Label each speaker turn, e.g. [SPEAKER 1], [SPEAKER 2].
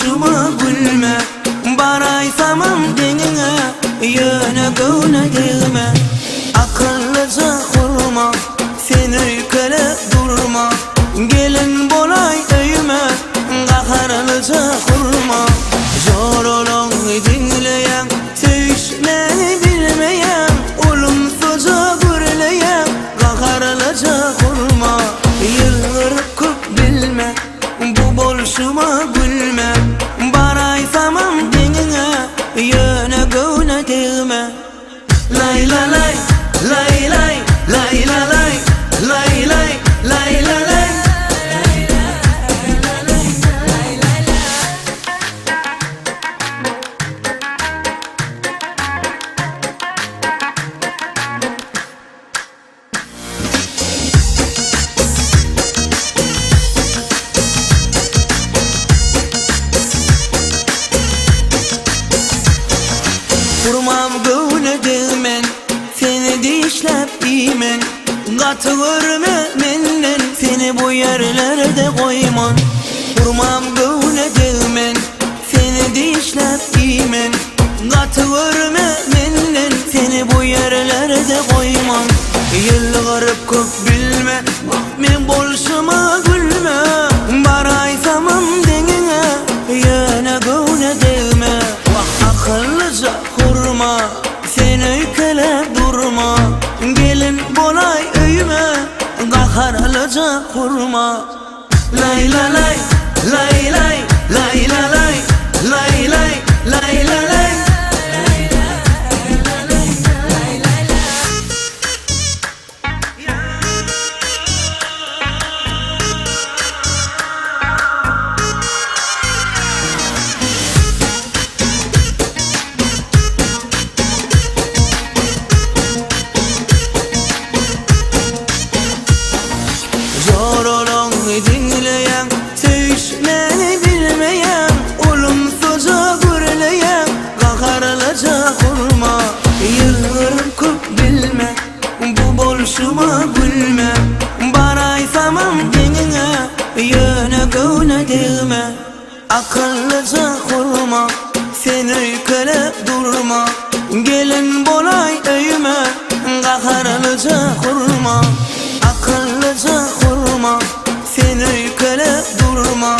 [SPEAKER 1] bolşuma gülme, baraysamam denine, yöne gövne değme. Akıllıca kurma, sen öykele durma, gelin bolay öyme, kaharlıca kurma. Zor olan dinleyen, sevişmeni bilmeyen, olumsuzca gürleyen, kaharlıca kurma. Yılgırıp kıp bilme, bu bolşuma gülme, baraysamam denine, yöne gövne değme. Lay la lay, lay lay, lay la lay, lay lay, lay la lay. Kurmam gövne değmen, seni dişlep imen, katı görme menden, seni bu yerlerde koyman. Kurmam gövne değmen, seni dişlep imen, katı görme menden, seni bu yerlerde koyman. Yılgırıp kıp bilme, men bolşuma gülme, baraysamam denine, yöne gövne değme. Akıllıca kurma, sen öykele durma, gelin bolay öyme, kaharlıca kurma. Lay la lay, lay lay, lay la lay, lay lay, lay la lay. Zor olan dinleyen, sevişmeni bilmeyen, olumsuzca gürleyen, kaharlıca kurma. Yılgırıp kıp bilme, bu bolşuma gülme, baraysamam denine, yöne gövne değme. Akıllıca kurma, sen öykele durma, gelin bolay öyme, kaharlıca kurma. Akıllıca kurma, sen öykele durma,